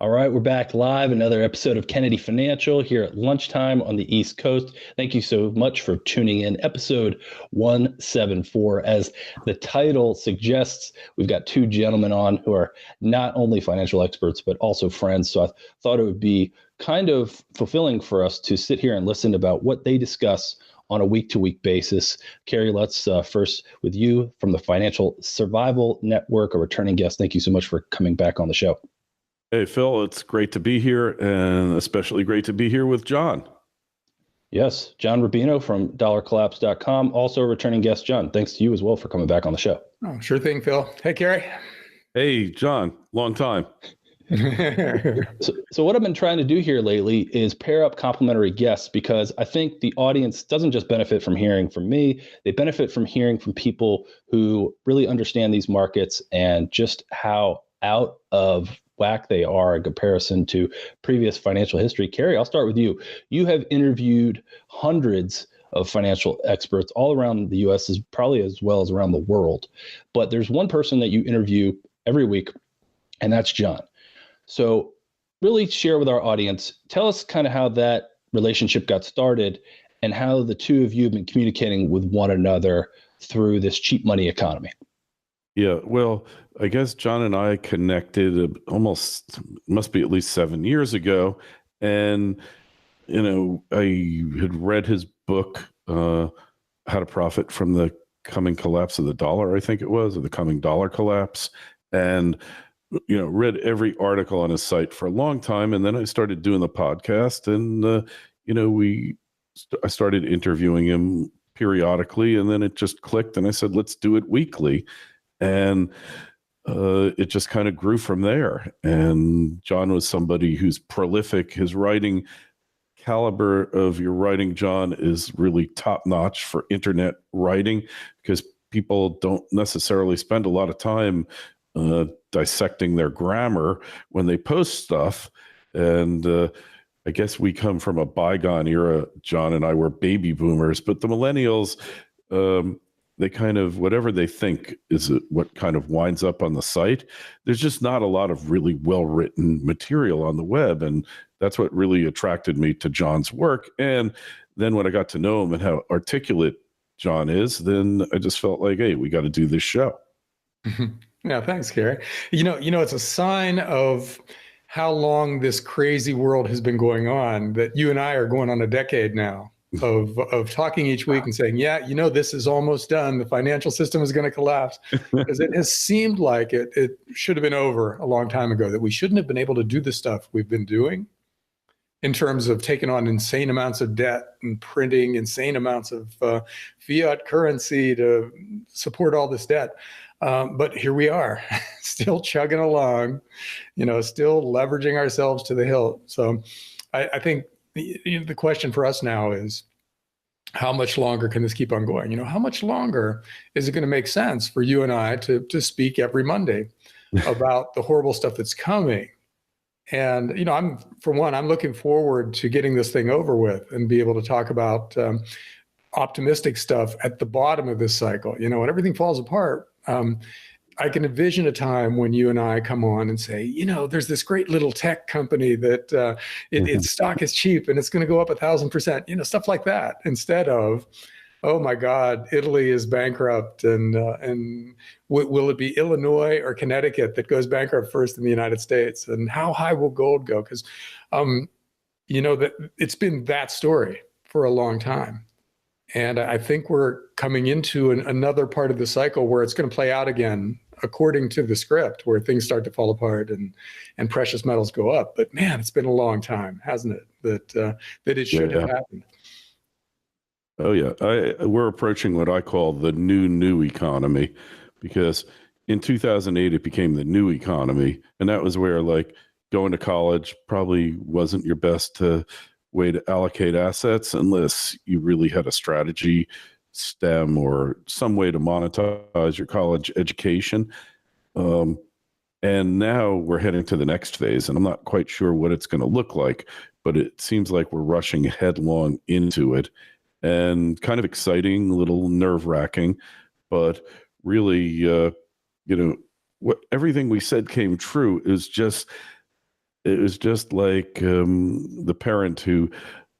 All right, we're back live. Another episode of Kennedy Financial here at lunchtime on the East Coast. Thank you so much for tuning in. Episode 174. As the title suggests, we've got two gentlemen on who are not only financial experts, but also friends. So I thought it would be kind of fulfilling for us to sit here and listen about what they discuss on a week-to-week basis. Kerry Lutz, first with you from the Financial Survival Network, a returning guest. Thank you so much for coming back on the show. Hey, Phil, it's great to be here, and especially great to be here with John. Yes, John Rubino from dollarcollapse.com, also a returning guest. John, thanks to you as well for coming back on the show. Oh, sure thing, Phil. Hey, Kerry. Hey, John, long time. So what I've been trying to do here lately is pair up complimentary guests, because I think the audience doesn't just benefit from hearing from me, they benefit from hearing from people who really understand these markets and just how out of whack they are in comparison to previous financial history. Kerry, I'll start with you. You have interviewed hundreds of financial experts all around the U.S., probably as well as around the world. But there's one person that you interview every week, and that's John. So really share with our audience, tell us kind of how that relationship got started and how the two of you have been communicating with one another through this cheap money economy. Yeah, well, I guess John and I connected must be at least 7 years ago. And, I had read his book, How to Profit from the Coming Collapse of the Dollar, I think it was, or the Coming Dollar Collapse. And, read every article on his site for a long time. And then I started doing the podcast and, I started interviewing him periodically, and then it just clicked and I said, let's do it weekly. And it just kind of grew from there. And John was somebody who's prolific. His writing caliber of your writing, John, is really top notch for internet writing, because people don't necessarily spend a lot of time dissecting their grammar when they post stuff. And I guess we come from a bygone era. John and I were baby boomers, but the millennials, they kind of, whatever they think is what kind of winds up on the site. There's just not a lot of really well-written material on the web. And that's what really attracted me to John's work. And then when I got to know him and how articulate John is, then I just felt like, hey, we got to do this show. Yeah, thanks, Kerry. It's a sign of how long this crazy world has been going on that you and I are going on a decade now of talking each week and saying, this is almost done. The financial system is going to collapse, because it has seemed like it should have been over a long time ago, that we shouldn't have been able to do the stuff we've been doing in terms of taking on insane amounts of debt and printing insane amounts of fiat currency to support all this debt. But here we are, still chugging along, still leveraging ourselves to the hilt. So I think the question for us now is, how much longer can this keep on going? How much longer is it going to make sense for you and I to speak every Monday about the horrible stuff that's coming? And, I'm looking forward to getting this thing over with and be able to talk about optimistic stuff at the bottom of this cycle. When everything falls apart, I can envision a time when you and I come on and say, there's this great little tech company that its stock is cheap and it's going to go up 1,000%, stuff like that, instead of, oh my God, Italy is bankrupt, and will it be Illinois or Connecticut that goes bankrupt first in the United States? And how high will gold go? Because, that it's been that story for a long time. And I think we're coming into another part of the cycle where it's going to play out again according to the script, where things start to fall apart and precious metals go up. But man, it's been a long time, hasn't it, that it should have happened. Oh yeah, we're approaching what I call the new economy, because in 2008 it became the new economy, and that was where going to college probably wasn't your best way to allocate assets unless you really had a strategy, STEM, or some way to monetize your college education. And now we're heading to the next phase, and I'm not quite sure what it's going to look like, but it seems like we're rushing headlong into it, and kind of exciting, a little nerve-wracking, but really, what everything we said came true. Is just it was just like the parent who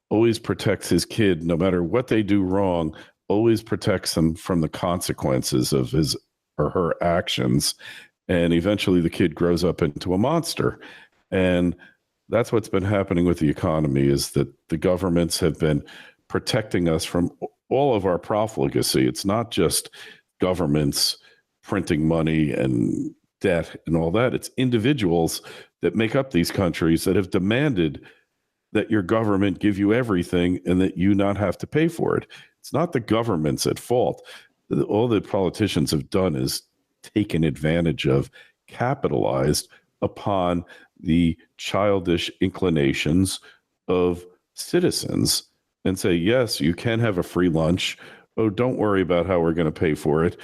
always protects his kid, no matter what they do wrong, always protects them from the consequences of his or her actions. And eventually the kid grows up into a monster. And that's what's been happening with the economy, is that the governments have been protecting us from all of our profligacy. It's not just governments printing money and debt and all that. It's individuals that make up these countries that have demanded that your government give you everything and that you not have to pay for it. It's not the government's at fault. All the politicians have done is taken advantage of, capitalized upon the childish inclinations of citizens and say, yes, you can have a free lunch. Oh, don't worry about how we're going to pay for it.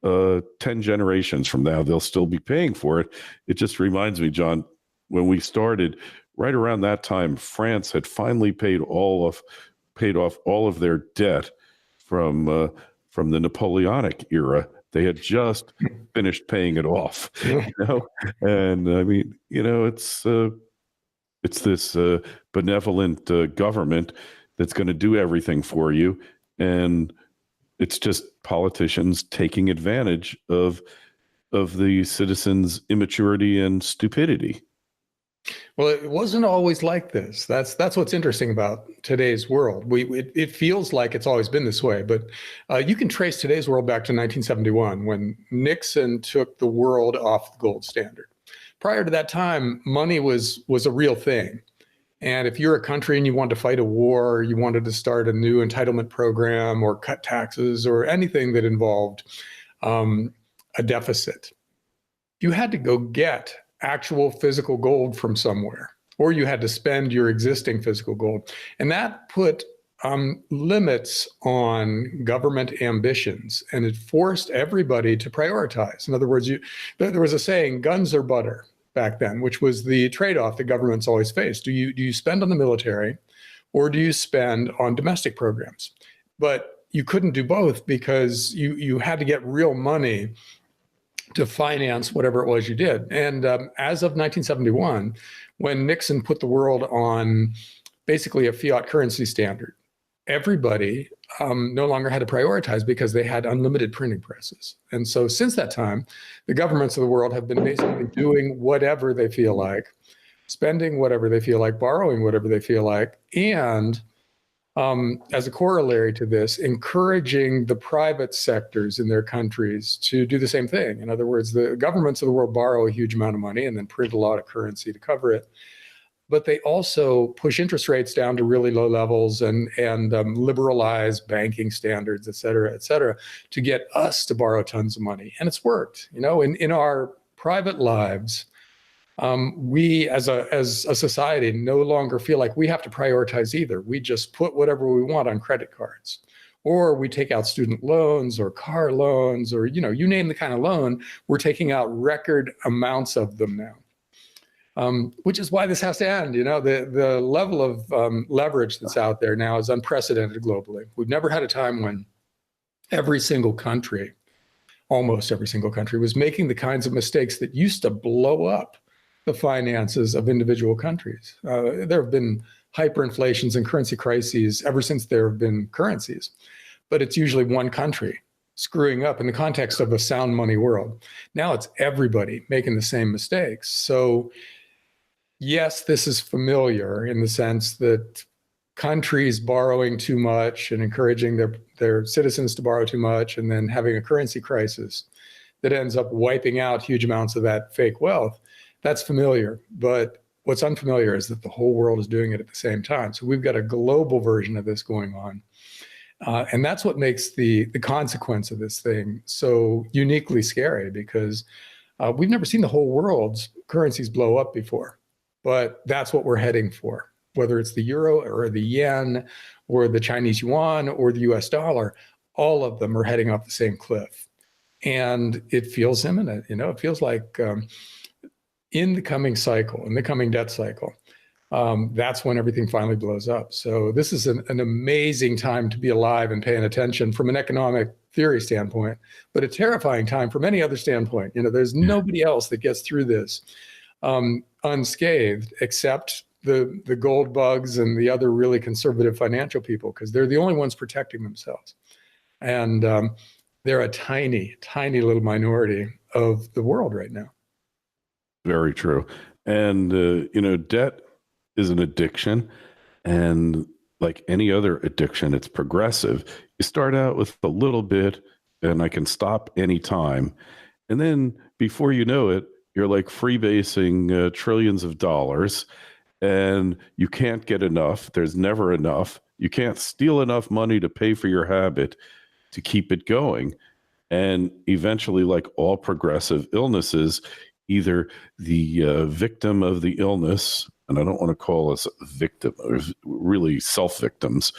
10 generations from now, they'll still be paying for it. It just reminds me, John, when we started, right around that time, France had finally paid off all of their debt from the Napoleonic era. They had just finished paying it off, And I mean, it's this benevolent government that's going to do everything for you, and it's just politicians taking advantage of the citizens' immaturity and stupidity. Well, it wasn't always like this. That's what's interesting about today's world. It feels like it's always been this way, but you can trace today's world back to 1971 when Nixon took the world off the gold standard. Prior to that time, money was a real thing. And if you're a country and you wanted to fight a war, you wanted to start a new entitlement program or cut taxes or anything that involved a deficit, you had to go get actual physical gold from somewhere, or you had to spend your existing physical gold. And that put limits on government ambitions, and it forced everybody to prioritize. In other words, there was a saying, guns or butter, back then, which was the trade-off that governments always faced. Do you spend on the military, or do you spend on domestic programs? But you couldn't do both, because you had to get real money to finance whatever it was you did. And as of 1971, when Nixon put the world on basically a fiat currency standard, everybody no longer had to prioritize because they had unlimited printing presses. And so since that time, the governments of the world have been basically doing whatever they feel like, spending whatever they feel like, borrowing whatever they feel like, and as a corollary to this, encouraging the private sectors in their countries to do the same thing. In other words, the governments of the world borrow a huge amount of money and then print a lot of currency to cover it. But they also push interest rates down to really low levels and liberalize banking standards, et cetera, to get us to borrow tons of money. And it's worked. In our private lives, we as a society no longer feel like we have to prioritize either. We just put whatever we want on credit cards, or we take out student loans or car loans, or you name the kind of loan, we're taking out record amounts of them now. Which is why this has to end. The level of leverage that's out there now is unprecedented globally. We've never had a time when every single country, almost every single country, was making the kinds of mistakes that used to blow up the finances of individual countries. There have been hyperinflations and currency crises ever since there have been currencies, but it's usually one country screwing up in the context of a sound money world. Now it's everybody making the same mistakes. So yes, this is familiar in the sense that countries borrowing too much and encouraging their citizens to borrow too much, and then having a currency crisis that ends up wiping out huge amounts of that fake wealth. That's familiar, but what's unfamiliar is that the whole world is doing it at the same time. So we've got a global version of this going on. And that's what makes the consequence of this thing so uniquely scary, because we've never seen the whole world's currencies blow up before, but that's what we're heading for. Whether it's the euro or the yen or the Chinese yuan or the US dollar, all of them are heading off the same cliff. And it feels imminent. It feels like in the coming cycle, in the coming debt cycle, that's when everything finally blows up. So this is an amazing time to be alive and paying attention from an economic theory standpoint, but a terrifying time from any other standpoint. There's nobody else that gets through this unscathed, except the gold bugs and the other really conservative financial people, because they're the only ones protecting themselves. And they're a tiny, tiny little minority of the world right now. Very true. And, debt is an addiction. And like any other addiction, it's progressive. You start out with a little bit, and I can stop anytime. And then before you know it, you're like freebasing trillions of dollars, and you can't get enough. There's never enough. You can't steal enough money to pay for your habit to keep it going. And eventually, like all progressive illnesses, either the victim of the illness, and I don't want to call us victim, or really self-victims,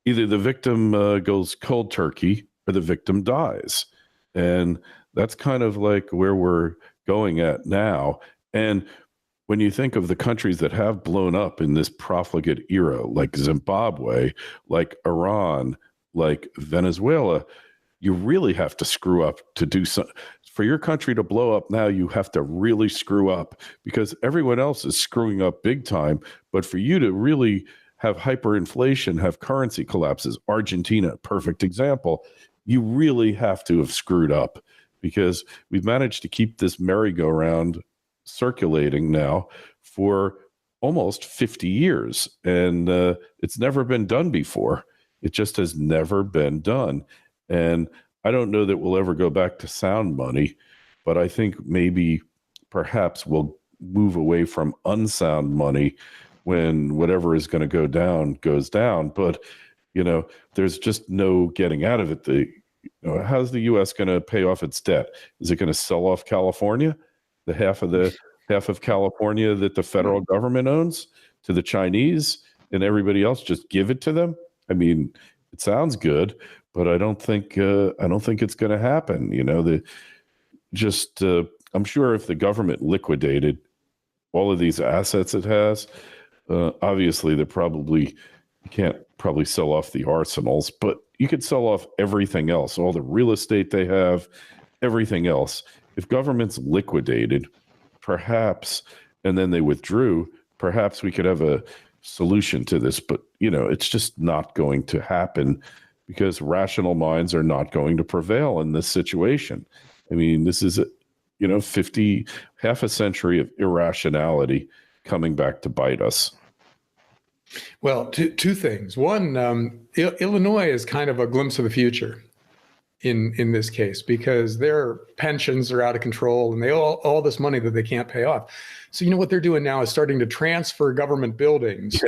either the victim goes cold turkey or the victim dies. And that's kind of like where we're going at now. And when you think of the countries that have blown up in this profligate era, like Zimbabwe, like Iran, like Venezuela, you really have to screw up to do something. For your country to blow up now, you have to really screw up, because everyone else is screwing up big time. But for you to really have hyperinflation, have currency collapses, Argentina, perfect example, you really have to have screwed up, because we've managed to keep this merry-go-round circulating now for almost 50 years. And it's never been done before. It just has never been done. And I don't know that we'll ever go back to sound money, but I think maybe perhaps we'll move away from unsound money when whatever is going to go down goes down. But, there's just no getting out of it. How's the U.S. going to pay off its debt? Is it going to sell off California, the half of California that the federal government owns, to the Chinese, and everybody else just give it to them? I mean, it sounds good, but I don't think it's going to happen. I'm sure if the government liquidated all of these assets it has, obviously you can't probably sell off the arsenals, but you could sell off everything else, all the real estate they have, everything else. If governments liquidated, perhaps, and then they withdrew, perhaps we could have a solution to this. But, it's just not going to happen, because rational minds are not going to prevail in this situation. I mean, this is, half a century of irrationality coming back to bite us. Well, two things. One, Illinois is kind of a glimpse of the future in this case, because their pensions are out of control and they all this money that they can't pay off. So what they're doing now is starting to transfer government buildings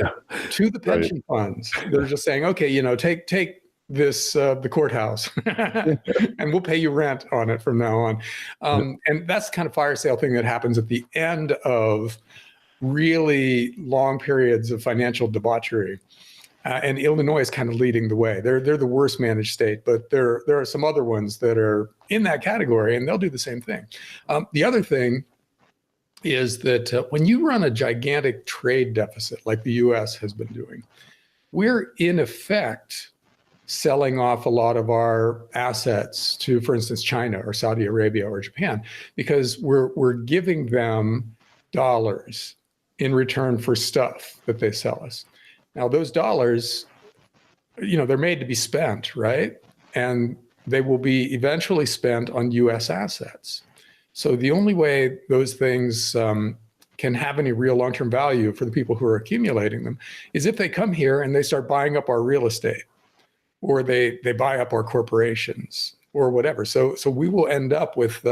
to the pension funds. They're just saying, okay, take this the courthouse and we'll pay you rent on it from now on. And that's the kind of fire sale thing that happens at the end of really long periods of financial debauchery. And Illinois is kind of leading the way. They're the worst managed state, but there are some other ones that are in that category, and they'll do the same thing. The other thing is that when you run a gigantic trade deficit like the U.S. has been doing, we're in effect selling off a lot of our assets to, for instance, China or Saudi Arabia or Japan, because we're giving them dollars in return for stuff that they sell us. Now, those dollars, they're made to be spent, right? And they will be eventually spent on U.S. assets. So the only way those things can have any real long-term value for the people who are accumulating them is if they come here and they start buying up our real estate, or they buy up our corporations or whatever. So we will end up with,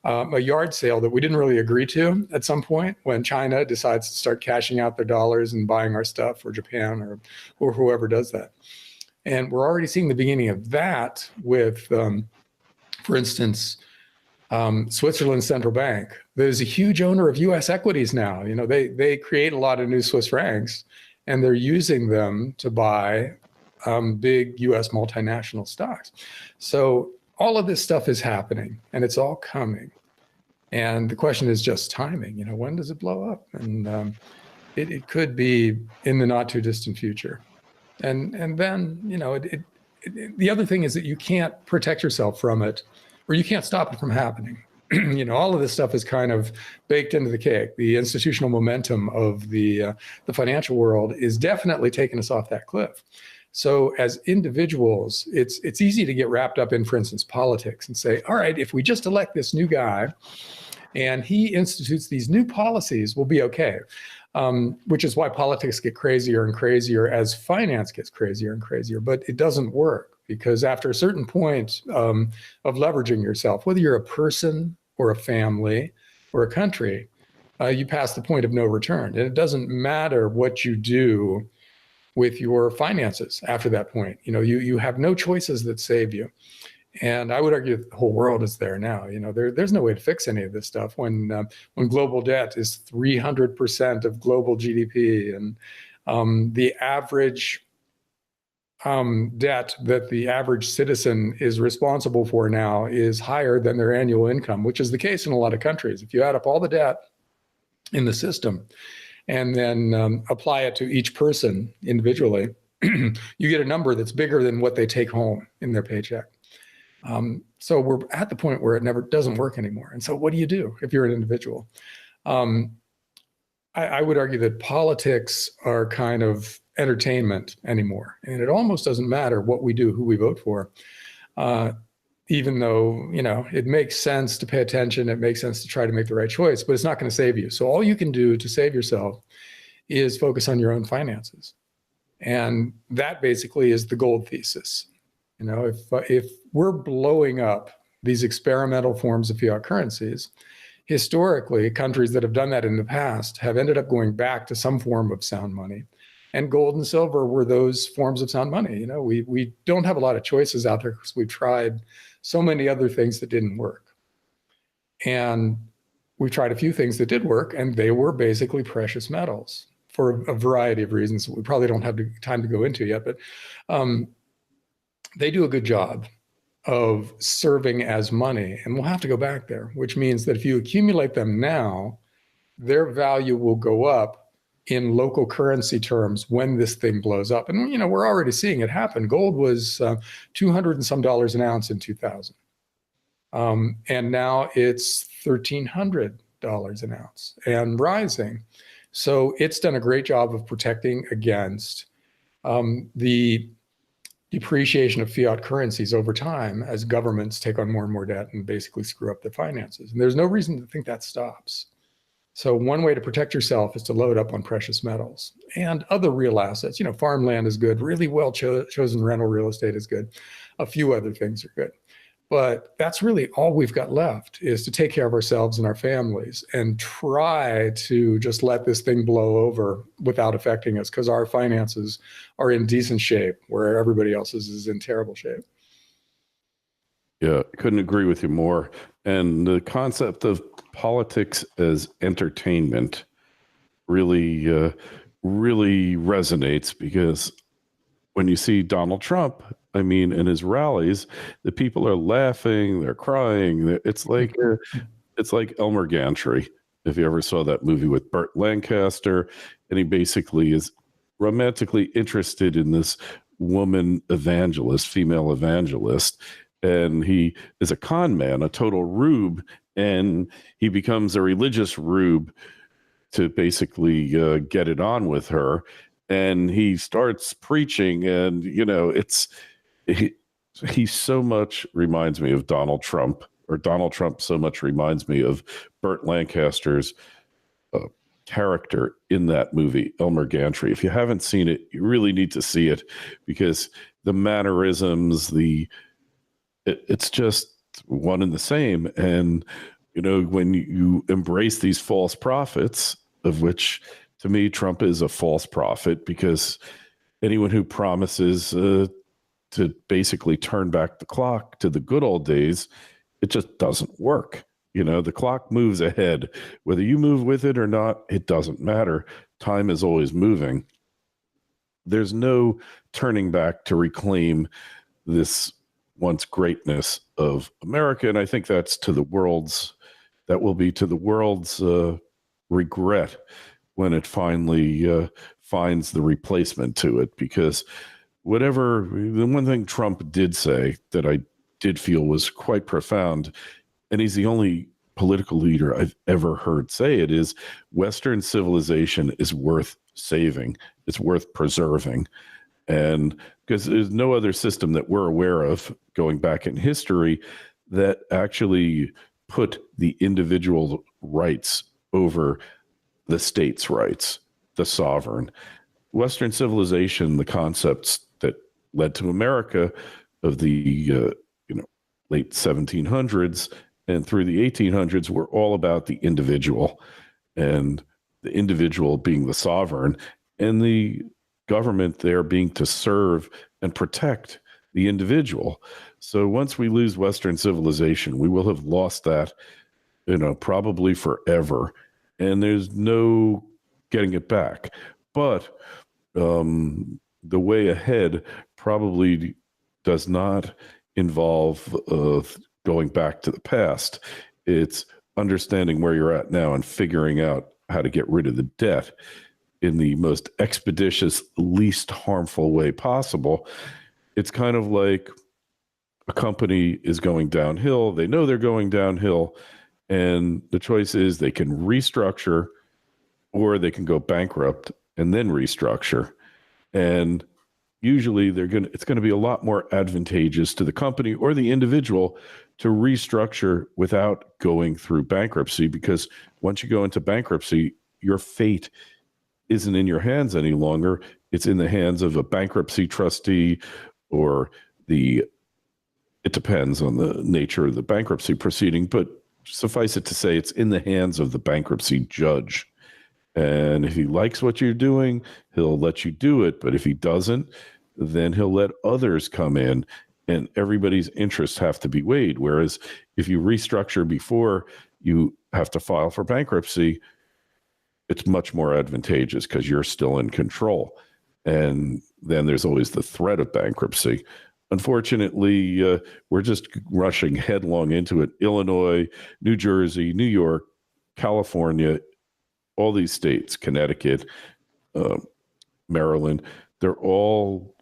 a yard sale that we didn't really agree to at some point, when China decides to start cashing out their dollars and buying our stuff, or Japan or whoever does that. And we're already seeing the beginning of that with, for instance, Switzerland's central bank. There's a huge owner of U.S. equities now. They create a lot of new Swiss francs, and they're using them to buy big U.S. multinational stocks. So all of this stuff is happening, and it's all coming. And the question is just timing. When does it blow up? And it could be in the not too distant future. And then, the other thing is that you can't protect yourself from it, or you can't stop it from happening. All of this stuff is kind of baked into the cake. The institutional momentum of the financial world is definitely taking us off that cliff. So as individuals, it's easy to get wrapped up in, for instance, politics and say, all right, if we just elect this new guy and he institutes these new policies, we'll be okay. Which is why politics get crazier and crazier as finance gets crazier and crazier. But it doesn't work, because after a certain point of leveraging yourself, whether you're a person or a family or a country, you pass the point of no return. And it doesn't matter what you do with your finances after that point. You have no choices that save you. And I would argue that the whole world is there now. There's no way to fix any of this stuff when global debt is 300% of global GDP, and the average debt that the average citizen is responsible for now is higher than their annual income, which is the case in a lot of countries. If you add up all the debt in the system and then apply it to each person individually, you get a number that's bigger than what they take home in their paycheck. So we're at the point where it never doesn't work anymore. And so what do you do if you're an individual? I would argue that politics are kind of entertainment anymore. And it almost doesn't matter what we do, who we vote for, even though, it makes sense to pay attention. It makes sense to try to make the right choice, but it's not going to save you. So all you can do to save yourself is focus on your own finances. And that basically is the gold thesis. If we're blowing up these experimental forms of fiat currencies, historically, countries that have done that in the past have ended up going back to some form of sound money. And gold and silver were those forms of sound money. We don't have a lot of choices out there because we've tried so many other things that didn't work. And we tried a few things that did work, and they were basically precious metals for a variety of reasons that we probably don't have time to go into yet. But they do a good job of serving as money, and we'll have to go back there, which means that if you accumulate them now, their value will go up in local currency terms when this thing blows up. And, we're already seeing it happen. Gold was $200 and some an ounce in 2000. And now it's $1,300 an ounce and rising. So it's done a great job of protecting against the depreciation of fiat currencies over time as governments take on more and more debt and basically screw up their finances. And there's no reason to think that stops. So one way to protect yourself is to load up on precious metals and other real assets. Farmland is good, really well chosen rental real estate is good. A few other things are good. But that's really all we've got left, is to take care of ourselves and our families and try to just let this thing blow over without affecting us, because our finances are in decent shape where everybody else's is in terrible shape. Yeah, couldn't agree with you more. And the concept of politics as entertainment really resonates, because when you see Donald Trump, in his rallies, the people are laughing, they're crying. It's like Elmer Gantry, if you ever saw that movie with Burt Lancaster, and he basically is romantically interested in this woman evangelist, female evangelist, and he is a con man, a total rube, and he becomes a religious rube to basically get it on with her. And he starts preaching, and he so much reminds me of Donald Trump, or Donald Trump so much reminds me of Burt Lancaster's character in that movie, Elmer Gantry. If you haven't seen it, you really need to see it, because the mannerisms, it's just one and the same. And, when you embrace these false prophets, of which to me, Trump is a false prophet, because anyone who promises to basically turn back the clock to the good old days, it just doesn't work. The clock moves ahead. Whether you move with it or not, it doesn't matter. Time is always moving. There's no turning back to reclaim this once greatness of America. And I think that will be to the world's regret when it finally finds the replacement to it. Because the one thing Trump did say that I did feel was quite profound, and he's the only political leader I've ever heard say it is Western civilization is worth saving. It's worth preserving. And because there's no other system that we're aware of going back in history that actually put the individual rights over the state's rights, the sovereign. Western civilization, the concepts that led to America of the late 1700s and through the 1800s were all about the individual, and the individual being the sovereign, and the government there being to serve and protect the individual. So once we lose Western civilization, we will have lost that, probably forever, and there's no getting it back. But the way ahead probably does not involve going back to the past. It's understanding where you're at now and figuring out how to get rid of the debt in the most expeditious, least harmful way possible. It's kind of like a company is going downhill. They know they're going downhill, and the choice is they can restructure or they can go bankrupt and then restructure. And usually it's going to be a lot more advantageous to the company or the individual to restructure without going through bankruptcy, because once you go into bankruptcy, your fate isn't in your hands any longer. It's in the hands of a bankruptcy trustee, or it depends on the nature of the bankruptcy proceeding, but suffice it to say, it's in the hands of the bankruptcy judge. And if he likes what you're doing, he'll let you do it. But if he doesn't, then he'll let others come in, and everybody's interests have to be weighed. Whereas if you restructure before you have to file for bankruptcy, it's much more advantageous because you're still in control. And then there's always the threat of bankruptcy. Unfortunately, we're just rushing headlong into it. Illinois, New Jersey, New York, California, all these states, Connecticut, Maryland, they're all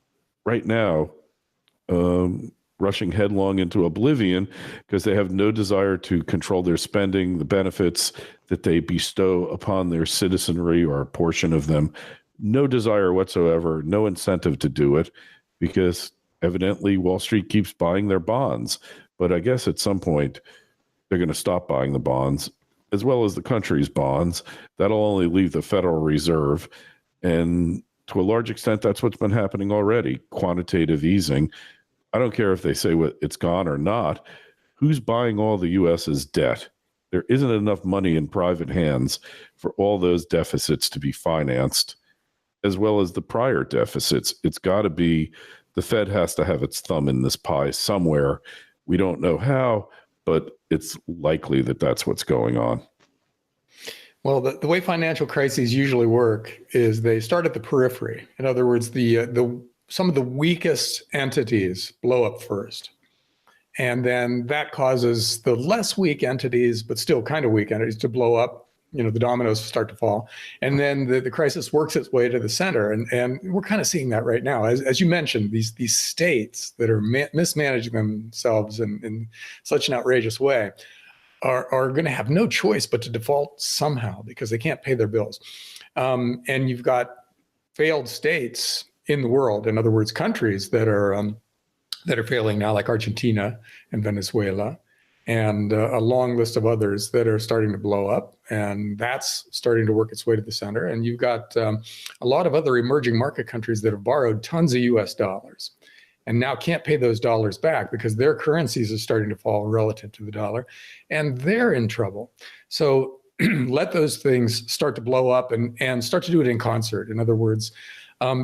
right now rushing headlong into oblivion because they have no desire to control their spending, the benefits that they bestow upon their citizenry or a portion of them. No desire whatsoever, no incentive to do it, because evidently Wall Street keeps buying their bonds. But I guess at some point they're going to stop buying the bonds, as well as the country's bonds. That'll only leave the Federal Reserve. And to a large extent, that's what's been happening already, quantitative easing. I don't care if they say it's gone or not. Who's buying all the U.S.'s debt? There isn't enough money in private hands for all those deficits to be financed, as well as the prior deficits. It's got to be, the Fed has to have its thumb in this pie somewhere. We don't know how, but it's likely that that's what's going on. Well, the way financial crises usually work is they start at the periphery. In other words, some of the weakest entities blow up first. And then that causes the less weak entities, but still kind of weak entities, to blow up. The dominoes start to fall. And then the crisis works its way to the center. And we're kind of seeing that right now. As you mentioned, these states that are mismanaging themselves in such an outrageous way are going to have no choice but to default somehow because they can't pay their bills. And you've got failed states in the world, in other words, countries that are failing now, like Argentina and Venezuela, and a long list of others that are starting to blow up, and that's starting to work its way to the center. And you've got a lot of other emerging market countries that have borrowed tons of US dollars and now can't pay those dollars back because their currencies are starting to fall relative to the dollar, and they're in trouble. So let those things start to blow up and start to do it in concert. In other words,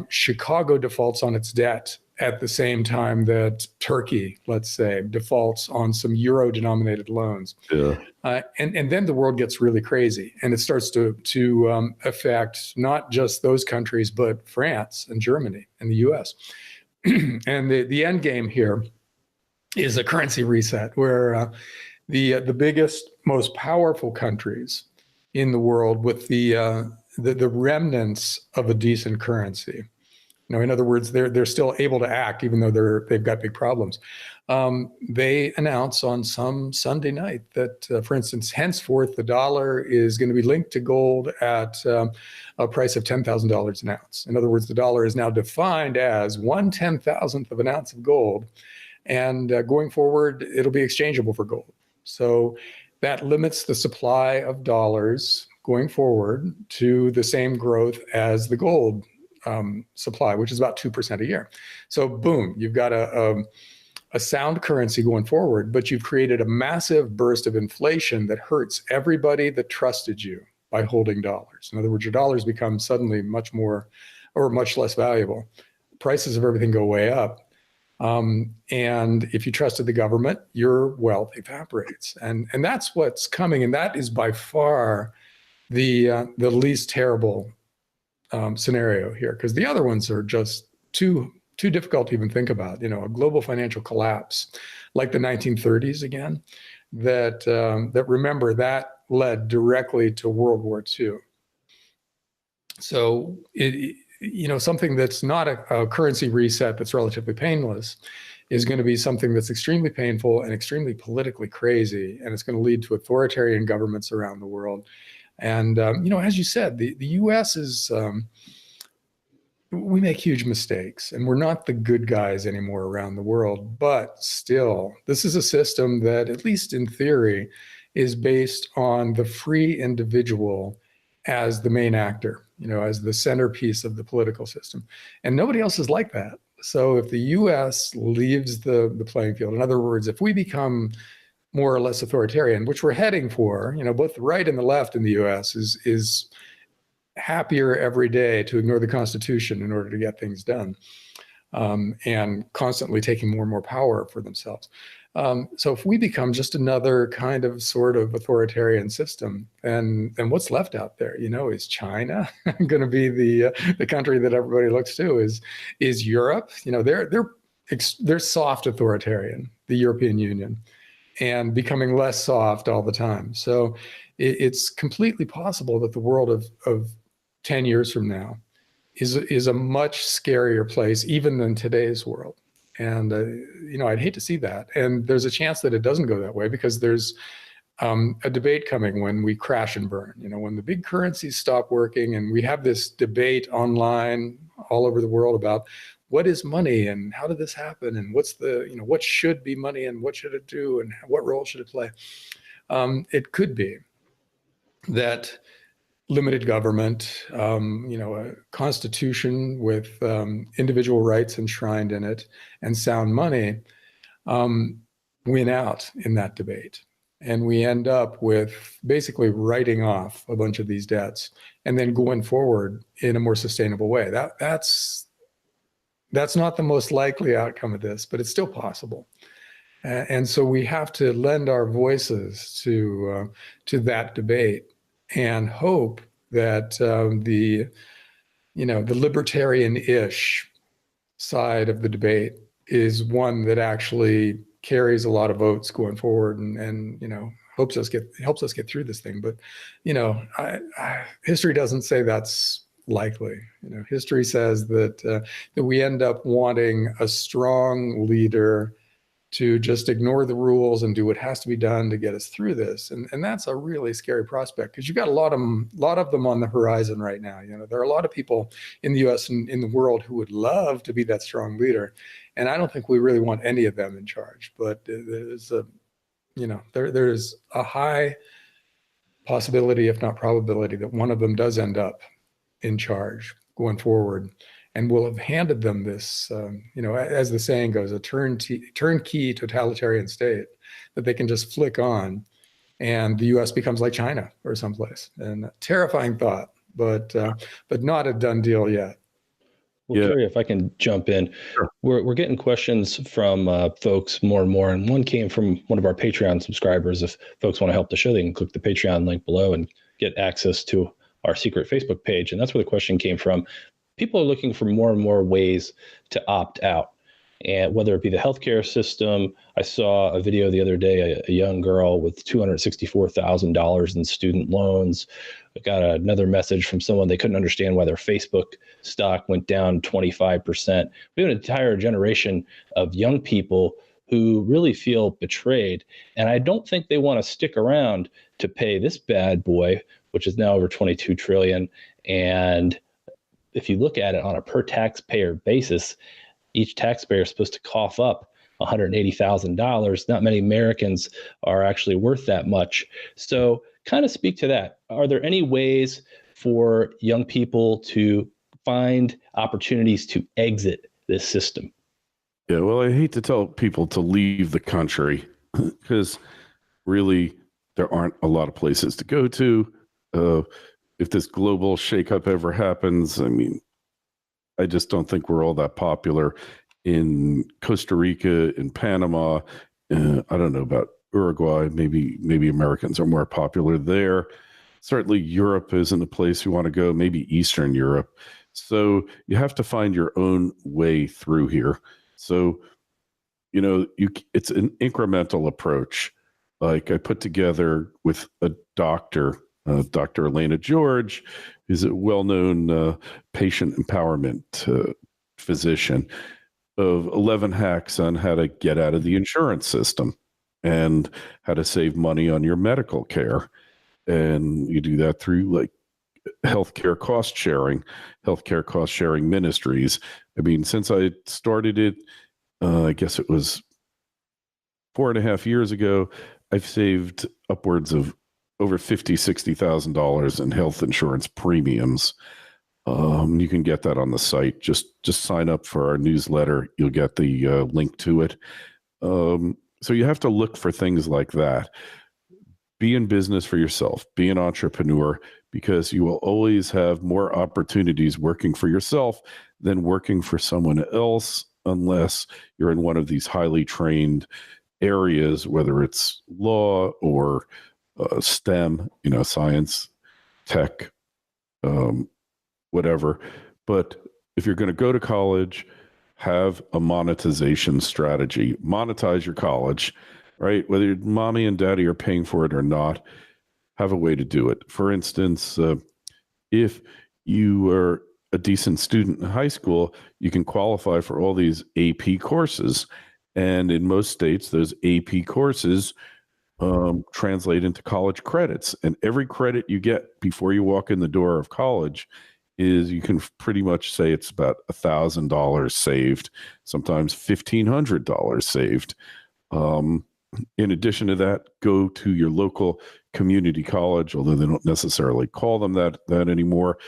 Chicago defaults on its debt at the same time that Turkey, let's say, defaults on some euro-denominated loans. Yeah. And then the world gets really crazy, and it starts to affect not just those countries, but France and Germany and the US. And the end game here is a currency reset where the biggest, most powerful countries in the world with the remnants of a decent currency. In other words, they're still able to act even though they've got big problems. they announce on some Sunday night that, for instance, henceforth, the dollar is going to be linked to gold at a price of $10,000 an ounce. In other words, the dollar is now defined as 1/10,000th of an ounce of gold. And going forward, it'll be exchangeable for gold. So that limits the supply of dollars going forward to the same growth as the gold supply, which is about 2% a year. So boom, you've got a sound currency going forward, but you've created a massive burst of inflation that hurts everybody that trusted you by holding dollars. In other words, your dollars become suddenly much more or much less valuable. Prices of everything go way up. And if you trusted the government, your wealth evaporates. And that's what's coming. And that is by far the least terrible scenario here, because the other ones are just too difficult to even think about. A global financial collapse like the 1930s again, that remember, that led directly to World War II. So something that's not a currency reset that's relatively painless is going to be something that's extremely painful and extremely politically crazy, and it's going to lead to authoritarian governments around the world. And as you said, the U.S. is we make huge mistakes, and we're not the good guys anymore around the world. But still, this is a system that, at least in theory, is based on the free individual as the main actor, as the centerpiece of the political system. And nobody else is like that. So if the US leaves the playing field, in other words, if we become more or less authoritarian, which we're heading for, both the right and the left in the US is happier every day to ignore the Constitution in order to get things done, and constantly taking more and more power for themselves. So if we become just another kind of sort of authoritarian system, and what's left out there, is China going to be the country that everybody looks to? Is Europe? They're soft authoritarian, the European Union, and becoming less soft all the time. So it's completely possible that the world of 10 years from now is a much scarier place even than today's world. And, I'd hate to see that. And there's a chance that it doesn't go that way, because there's a debate coming when we crash and burn, when the big currencies stop working, and we have this debate online all over the world about what is money and how did this happen, and what's what should be money and what should it do and what role should it play. It could be that limited government, a constitution with individual rights enshrined in it, and sound money win out in that debate. And we end up with basically writing off a bunch of these debts and then going forward in a more sustainable way. That's not the most likely outcome of this, but it's still possible. And so we have to lend our voices to that debate, and hope that the libertarian-ish side of the debate is one that actually carries a lot of votes going forward, and helps us get through this thing. But history doesn't say that's likely. History says that we end up wanting a strong leader to just ignore the rules and do what has to be done to get us through this. And that's a really scary prospect, because you've got a lot of them on the horizon right now. There are a lot of people in the US and in the world who would love to be that strong leader. And I don't think we really want any of them in charge, but there's a high possibility, if not probability, that one of them does end up in charge going forward. And we'll have handed them this, as the saying goes, a turnkey totalitarian state that they can just flick on, and the U.S. becomes like China or someplace. And a terrifying thought, but not a done deal yet. Well, Kerry, if I can jump in, Sure. We're getting questions from folks more and more, and one came from one of our Patreon subscribers. If folks want to help the show, they can click the Patreon link below and get access to our secret Facebook page. And that's where the question came from. People are looking for more and more ways to opt out, and whether it be the healthcare system. I saw a video the other day, a young girl with $264,000 in student loans. I got another message from someone, they couldn't understand why their Facebook stock went down 25%. We have an entire generation of young people who really feel betrayed. And I don't think they want to stick around to pay this bad boy, which is now over 22 trillion. And if you look at it on a per taxpayer basis, each taxpayer is supposed to cough up $180,000. Not many Americans are actually worth that much. So kind of speak to that. Are there any ways for young people to find opportunities to exit this system? Yeah, well, I hate to tell people to leave the country because really there aren't a lot of places to go to. If this global shakeup ever happens, I mean, I just don't think we're all that popular in Costa Rica, in Panama. I don't know about Uruguay. Maybe Americans are more popular there. Certainly Europe isn't a place you want to go, maybe Eastern Europe. So you have to find your own way through here. So, it's an incremental approach. Like I put together with a doctor, Dr. Elena George, who's a well-known patient empowerment physician, of 11 hacks on how to get out of the insurance system and how to save money on your medical care. And you do that through like healthcare cost sharing ministries. I mean, since I started it, I guess it was 4.5 years ago, I've saved upwards of over $50,000-$60,000 in health insurance premiums. You can get that on the site. Just sign up for our newsletter. You'll get the link to it. So you have to look for things like that. Be in business for yourself. Be an entrepreneur, because you will always have more opportunities working for yourself than working for someone else, unless you're in one of these highly trained areas, whether it's law or STEM, science, tech, whatever. But if you're going to go to college, have a monetization strategy. Monetize your college, right? Whether your mommy and daddy are paying for it or not, have a way to do it. For instance, if you are a decent student in high school, you can qualify for all these AP courses. And in most states, those AP courses translate into college credits. And every credit you get before you walk in the door of college is, you can pretty much say it's about $1,000 saved, sometimes $1,500 saved. In addition to that, go to your local community college, although they don't necessarily call them that anymore.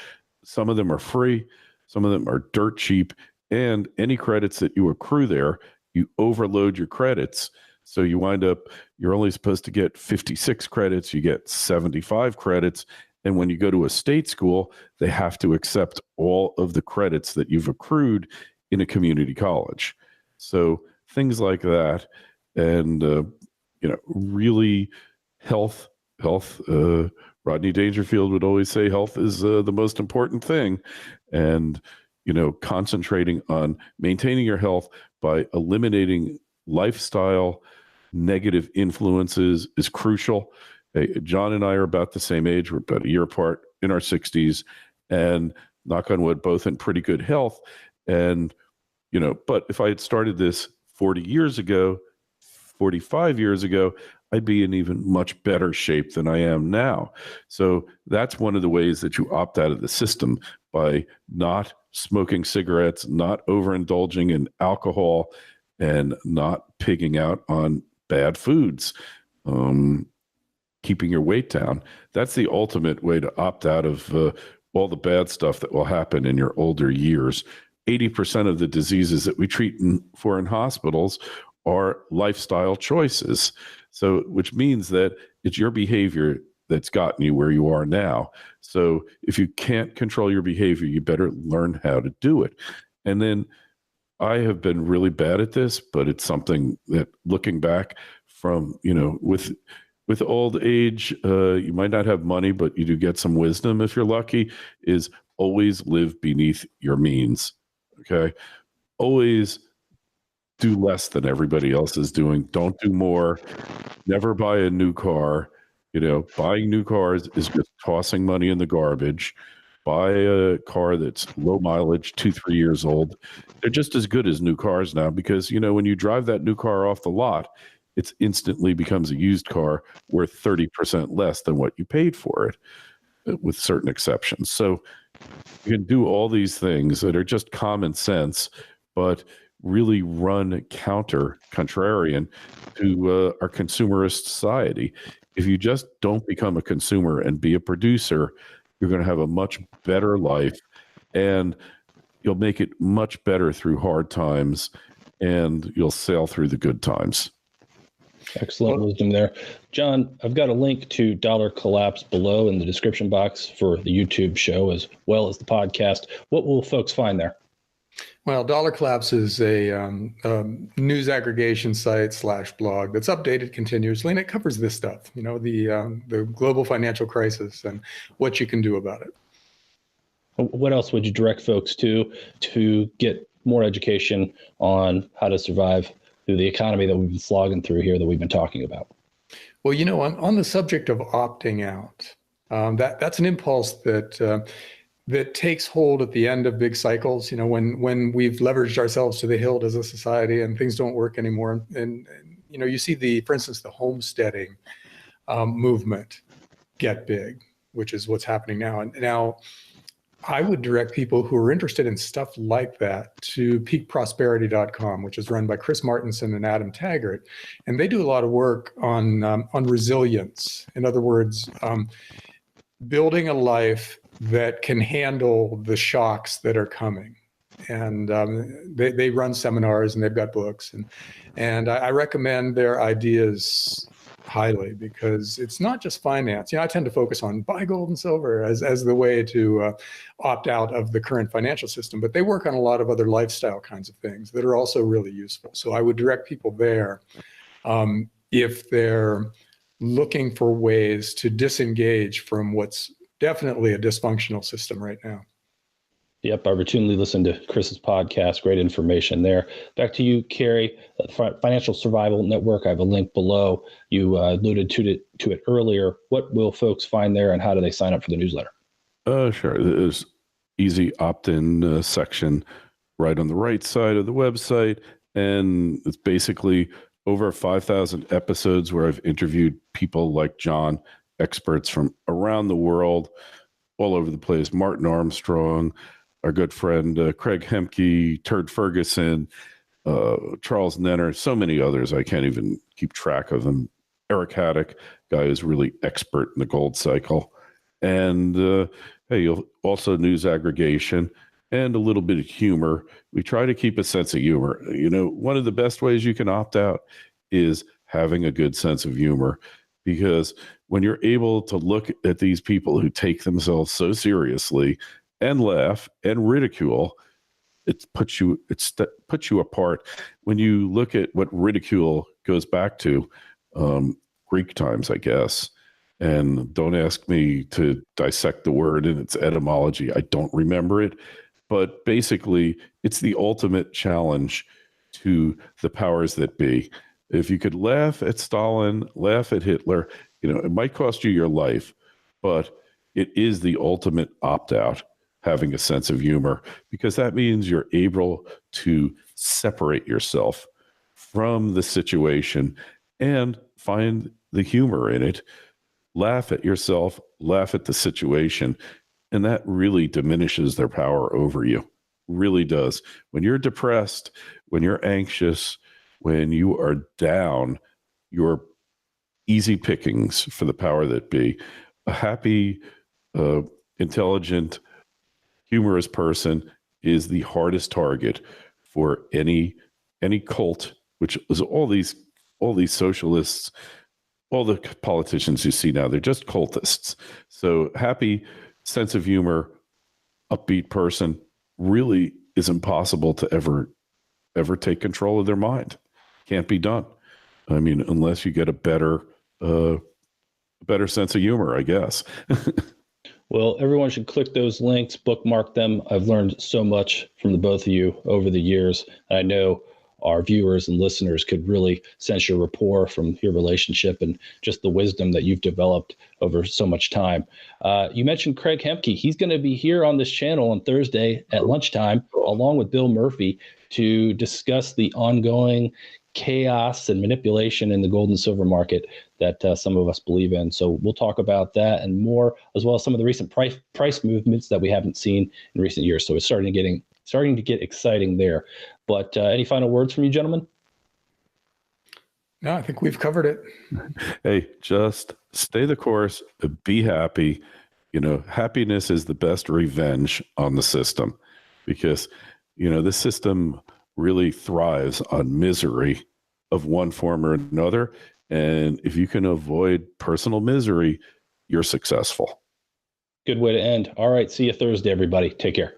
Some of them are free, some of them are dirt cheap, and any credits that you accrue there, you overload your credits. So you wind up, you're only supposed to get 56 credits, you get 75 credits. And when you go to a state school, they have to accept all of the credits that you've accrued in a community college. So things like that. And, really health, Rodney Dangerfield would always say health is the most important thing. And, concentrating on maintaining your health by eliminating lifestyle negative influences is crucial. Hey, John and I are about the same age. We're about a year apart, in our 60s, and knock on wood, both in pretty good health. And, but if I had started this 40 years ago, 45 years ago, I'd be in even much better shape than I am now. So that's one of the ways that you opt out of the system, by not smoking cigarettes, not overindulging in alcohol, and not pigging out on bad foods. Keeping your weight down. That's the ultimate way to opt out of all the bad stuff that will happen in your older years. 80% of the diseases that we treat for in hospitals are lifestyle choices. So, which means that it's your behavior that's gotten you where you are now. So if you can't control your behavior, you better learn how to do it. And then I have been really bad at this, but it's something that, looking back from, with old age, you might not have money, but you do get some wisdom if you're lucky, is always live beneath your means. Okay. Always do less than everybody else is doing. Don't do more. Never buy a new car. Buying new cars is just tossing money in the garbage. buy a car that's low mileage, 2-3 years old. They're just as good as new cars now because, when you drive that new car off the lot, it instantly becomes a used car worth 30% less than what you paid for it, with certain exceptions. So you can do all these things that are just common sense, but really run contrarian to our consumerist society. If you just don't become a consumer and be a producer, you're going to have a much better life, and you'll make it much better through hard times, and you'll sail through the good times. Excellent wisdom there. John, I've got a link to Dollar Collapse below in the description box for the YouTube show as well as the podcast. What will folks find there? Well, Dollar Collapse is a news aggregation site / blog that's updated continuously, and it covers this stuff, the global financial crisis and what you can do about it. What else would you direct folks to get more education on how to survive through the economy that we've been slogging through here that we've been talking about? Well, on the subject of opting out, that's an impulse that takes hold at the end of big cycles, when we've leveraged ourselves to the hilt as a society and things don't work anymore. And you see for instance, the homesteading movement get big, which is what's happening now. And now I would direct people who are interested in stuff like that to peakprosperity.com, which is run by Chris Martenson and Adam Taggart. And they do a lot of work on resilience. In other words, building a life that can handle the shocks that are coming. And they run seminars and they've got books. And I recommend their ideas highly because it's not just finance. I tend to focus on buy gold and silver as the way to opt out of the current financial system, but they work on a lot of other lifestyle kinds of things that are also really useful. So I would direct people there if they're looking for ways to disengage from what's definitely a dysfunctional system right now. Yep, I routinely listen to Chris's podcast. Great information there. Back to you, Kerry. Financial Survival Network. I have a link below. You alluded to it earlier. What will folks find there, and how do they sign up for the newsletter? Sure. There's easy opt-in section right on the right side of the website, and it's basically over 5,000 episodes where I've interviewed people like John, experts from around the world, all over the place. Martin Armstrong, our good friend Craig Hemke, Turd Ferguson, Charles Nenner, so many others. I can't even keep track of them. Eric Haddock, guy who's really expert in the gold cycle. And hey, you'll also news aggregation and a little bit of humor. We try to keep a sense of humor. One of the best ways you can opt out is having a good sense of humor, because when you're able to look at these people who take themselves so seriously and laugh and ridicule, it puts you apart. When you look at what ridicule goes back to, Greek times, I guess. And don't ask me to dissect the word and its etymology. I don't remember it. But basically, it's the ultimate challenge to the powers that be. If you could laugh at Stalin, laugh at Hitler, it might cost you your life, but it is the ultimate opt-out, having a sense of humor, because that means you're able to separate yourself from the situation and find the humor in it. Laugh at yourself, laugh at the situation, and that really diminishes their power over you. Really does. When you're depressed, when you're anxious, when you are down, you're easy pickings for the power that be. A happy, intelligent, humorous person is the hardest target for any cult, which is all these socialists, all the politicians you see now. They're just cultists. So happy, sense of humor, upbeat person really is impossible to ever take control of their mind. Can't be done. I mean, unless you get a better sense of humor, I guess. Well, everyone should click those links, bookmark them. I've learned so much from the both of you over the years. I know our viewers and listeners could really sense your rapport from your relationship and just the wisdom that you've developed over so much time. You mentioned Craig Hemke. He's going to be here on this channel on Thursday at lunchtime, along with Bill Murphy, to discuss the ongoing chaos and manipulation in the gold and silver market that some of us believe in. So we'll talk about that and more, as well as some of the recent price movements that we haven't seen in recent years. So it's starting to get exciting there. But any final words from you, gentlemen? No, I think we've covered it. Hey, just stay the course, be happy. Happiness is the best revenge on the system, because, the system really thrives on misery of one form or another. And if you can avoid personal misery, you're successful. Good way to end. All right. See you Thursday, everybody. Take care.